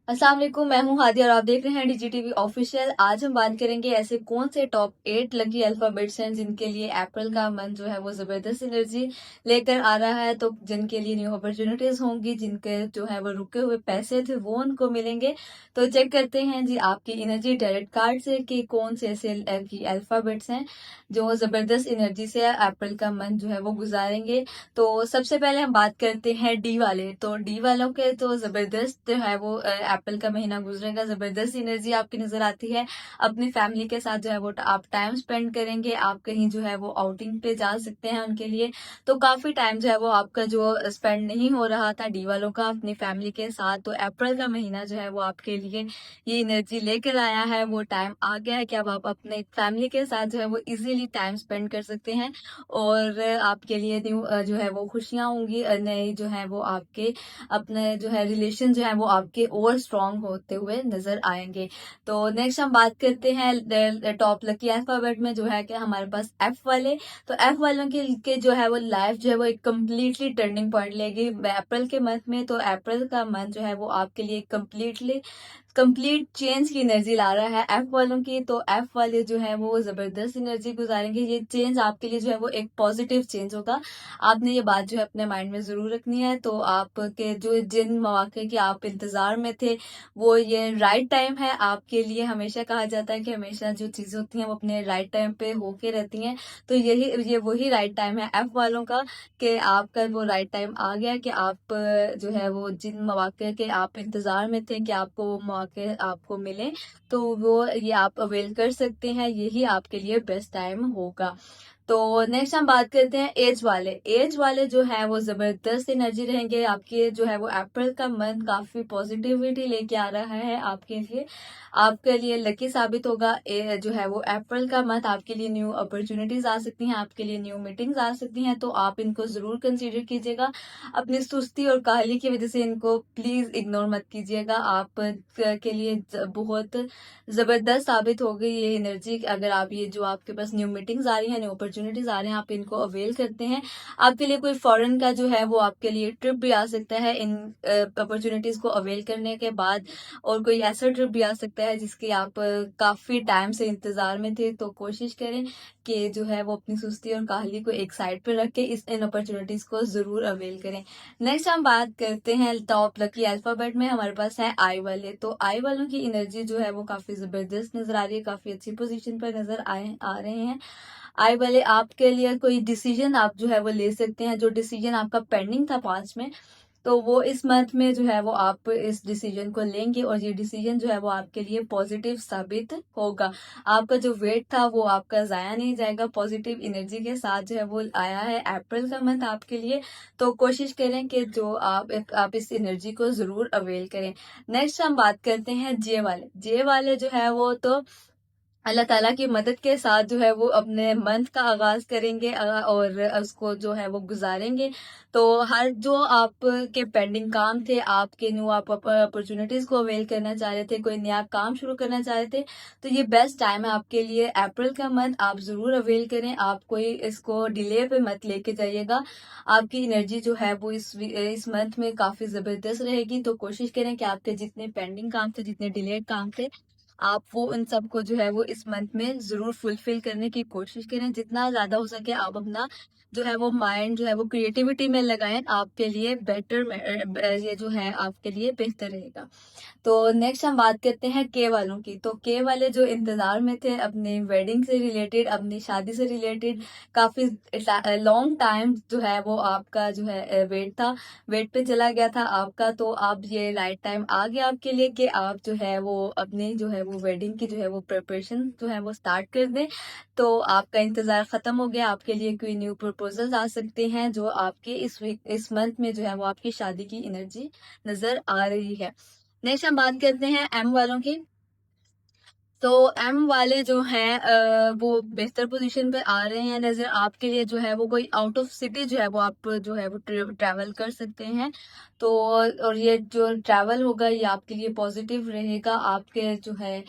अस्सलाम वालेकुम, मैं हूँ हादी और आप देख रहे हैं DGTV ऑफिशियल। आज हम बात करेंगे ऐसे कौन से टॉप 8 लकी अल्फाबेट्स हैं जिनके लिए अप्रैल का मंथ जो है वो जबरदस्त एनर्जी लेकर आ रहा है। तो जिनके लिए न्यू अपॉर्चुनिटीज होंगी, जिनके जो है वो रुके हुए पैसे थे वो उनको मिलेंगे। तो चेक करते हैं जी आपकी एनर्जी डायरेक्ट कार्ड से कि कौन से ऐसे लकी अल्फाबेट्स हैं जो जबरदस्त एनर्जी से अप्रैल का मंथ जो है वो गुजारेंगे। तो सबसे पहले हम बात करते हैं डी वाले। तो डी वालों के तो जबरदस्त जो है वो एप्पल का महीना गुजरेगा, जबरदस्त एनर्जी आपकी नजर आती है। अपनी फैमिली के साथ जो है वो आप टाइम स्पेंड करेंगे, आप कहीं जो है वो आउटिंग पे जा सकते हैं उनके लिए। तो काफी टाइम जो है वो आपका जो स्पेंड नहीं हो रहा था डी वालों का अपनी फैमिली के साथ, तो अप्रैल का महीना जो है वो आपके लिए ये एनर्जी लेकर आया है। वो टाइम आ गया है कि अब आप अपने फैमिली के साथ जो है वो इजीली टाइम स्पेंड कर सकते हैं और आपके लिए न्यू जो है वो खुशियां होंगी, नए जो है वो आपके अपने जो है रिलेशन जो है वो आपके और स्ट्रांग होते हुए नजर आएंगे। तो नेक्स्ट हम बात करते हैं टॉप लकी अल्फाबेट में जो है कि हमारे पास एफ वाले। तो एफ वालों के जो है वो लाइफ जो है वो एक कम्प्लीटली टर्निंग पॉइंट लेगी अप्रैल के मंथ में। तो अप्रैल का मंथ जो है वो आपके लिए कंप्लीट चेंज की एनर्जी ला रहा है एफ वालों की। तो एफ वाले जो है वो जबरदस्त एनर्जी गुजारेंगे। ये चेंज आपके लिए जो है वो एक पॉजिटिव चेंज होगा। आपने ये बात जो है अपने माइंड में जरूर रखनी है। तो आपके जो जिन मौके के आप इंतजार में थे वो ये राइट टाइम है आपके लिए। हमेशा कहा जाता है कि हमेशा जो चीजें होती हैं वो अपने राइट टाइम पे होके रहती हैं। तो ये वही राइट टाइम है एफ वालों का कि आपका वो राइट टाइम आ गया कि आप जो है वो जिन मौके के आप इंतजार में थे कि आपको वो मौके आपको मिले, तो वो ये आप अवेल कर सकते हैं। यही आपके लिए बेस्ट टाइम होगा। तो नेक्स्ट हम बात करते हैं एज वाले। एज वाले जो है वो जबरदस्त एनर्जी रहेंगे आपके। जो है वो अप्रैल का मंथ काफी पॉजिटिविटी लेके आ रहा है आपके लिए, आपके लिए लकी साबित होगा। जो है वो अप्रैल का मंथ आपके लिए न्यू अपॉर्चुनिटीज आ सकती हैं, आपके लिए न्यू मीटिंग्स आ सकती हैं। तो आप इनको जरूर कंसीडर कीजिएगा। अपनी सुस्ती और काहली की वजह से इनको प्लीज इग्नोर मत कीजिएगा। आप के लिए बहुत जबरदस्त साबित होगी ये एनर्जी अगर आप ये जो आपके पास न्यू मीटिंग्स आ रही हैं, न्यू अपॉर्चुनिटीज आ रहे हैं, आप इनको अवेल करते हैं। आपके लिए कोई फॉरेन का जो है वो आपके लिए ट्रिप भी आ सकता है इन अपॉर्चुनिटीज को अवेल करने के बाद। और कोई ऐसा ट्रिप भी आ सकता है जिसकी आप काफी टाइम से इंतजार में थे। तो कोशिश करें कि जो है वो अपनी सुस्ती और काहली को एक साइड पर रख के इन अपॉर्चुनिटीज को जरूर अवेल करें। नेक्स्ट हम बात करते हैं टॉप लकी अल्फाबेट में। हमारे पास है आई वाले। तो आई वालों की एनर्जी जो है वो काफी जबरदस्त नजर आ रही है, काफी अच्छी पोजीशन पर नजर आ रहे हैं। आई वाले आपके लिए कोई डिसीजन आप जो है वो ले सकते हैं। जो डिसीजन आपका पेंडिंग था पास्ट में, तो वो इस मंथ में जो है वो आप इस डिसीजन को लेंगे और ये डिसीजन जो है वो आपके लिए पॉजिटिव साबित होगा। आपका जो वेट था वो आपका जाया नहीं जाएगा। पॉजिटिव एनर्जी के साथ जो है वो आया है अप्रैल का मंथ आपके लिए। तो कोशिश करें कि जो आप इस एनर्जी को जरूर अवेल करें। नेक्स्ट हम बात करते हैं जे वाले। जे वाले जो है वो तो अल्लाह ताला की मदद के साथ जो है वो अपने मंथ का आगाज करेंगे और उसको जो है वो गुजारेंगे। तो हर जो आपके पेंडिंग काम थे, आपके न्यू आप अपॉर्चुनिटीज को अवेल करना चाह रहे थे, कोई नया काम शुरू करना चाह रहे थे, तो ये बेस्ट टाइम है आपके लिए। अप्रैल का मंथ आप जरूर अवेल करें। आप कोई इसको डिले पे मत लेके जाइएगा। आपकी एनर्जी जो है वो इस मंथ में काफी जबरदस्त रहेगी। तो कोशिश करें कि आपके जितने पेंडिंग काम थे, जितने डिलेड काम थे, आप वो उन सबको जो है वो इस मंथ में जरूर फुलफिल करने की कोशिश करें। जितना ज्यादा हो सके आप अपना जो है वो माइंड जो है वो क्रिएटिविटी में लगाएं। आपके लिए बेटर ये जो है आपके लिए बेहतर रहेगा। तो नेक्स्ट हम बात करते हैं के वालों की। तो के वाले जो इंतजार में थे अपनी वेडिंग से रिलेटेड, अपनी शादी से रिलेटेड, काफी लॉन्ग टाइम जो है वो आपका जो है वेट था, वेट पे चला गया था आपका। तो अब ये राइट टाइम आ गया आपके लिए कि आप जो है वो अपनी जो है वो वेडिंग की जो है वो प्रिपरेशन जो है वो स्टार्ट कर दें। तो आपका इंतजार खत्म हो गया। आपके लिए कोई न्यू प्रपोजल्स आ सकते हैं जो आपके इस मंथ में जो है वो आपकी शादी की एनर्जी नजर आ रही है। नेक्स्ट हम बात करते हैं एम वालों की। तो एम वाले जो हैं वो बेहतर पोजीशन पे आ रहे हैं नजर। आपके लिए जो है वो कोई आउट ऑफ सिटी जो है वो आप जो है वो ट्रैवल कर सकते हैं। तो और ये जो ट्रैवल होगा ये आपके लिए पॉजिटिव रहेगा। आपके जो है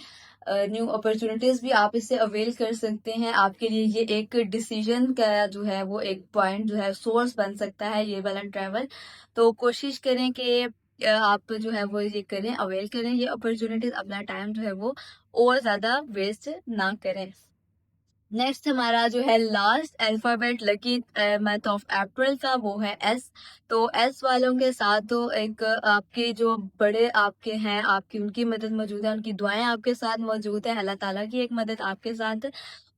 न्यू अपॉर्चुनिटीज भी आप इससे अवेल कर सकते हैं। आपके लिए ये एक डिसीजन का जो है वो एक पॉइंट जो है सोर्स बन सकता है ये वाला ट्रैवल। तो कोशिश करें कि आप जो है वो ये करें, अवेल करें ये अपॉर्चुनिटीज, अपना टाइम जो है वो और ज़्यादा वेस्ट ना करें। नेक्स्ट हमारा जो है last alphabet lucky month of April का, वो है एस। तो एस वालों के साथ तो एक आपके जो बड़े आपके हैं, आपकी उनकी मदद मौजूद है, उनकी दुआएं आपके साथ मौजूद है, अल्लाह ताला की एक मदद आपके साथ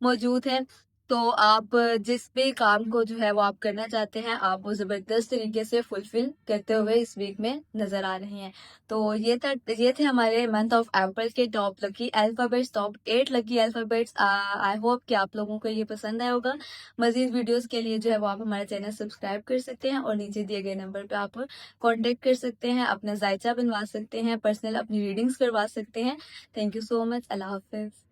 मौजूद है। तो आप जिस भी काम को जो है वो आप करना चाहते हैं, आप वो ज़बरदस्त तरीके से फुलफिल करते हुए इस वीक में नज़र आ रहे हैं। तो ये थे हमारे मंथ ऑफ अप्रैल के top lucky alphabets, top 8 lucky alphabets. I hope कि आप लोगों को ये पसंद आया होगा। मज़ीद वीडियोस के लिए जो है वो आप हमारा चैनल सब्सक्राइब कर सकते हैं और नीचे दिए गए नंबर पे आप कॉन्टैक्ट कर सकते हैं, अपना जायचा बनवा सकते हैं, पर्सनल अपनी रीडिंग्स करवा सकते हैं। Thank you so much. अल्लाह हाफ़िज़।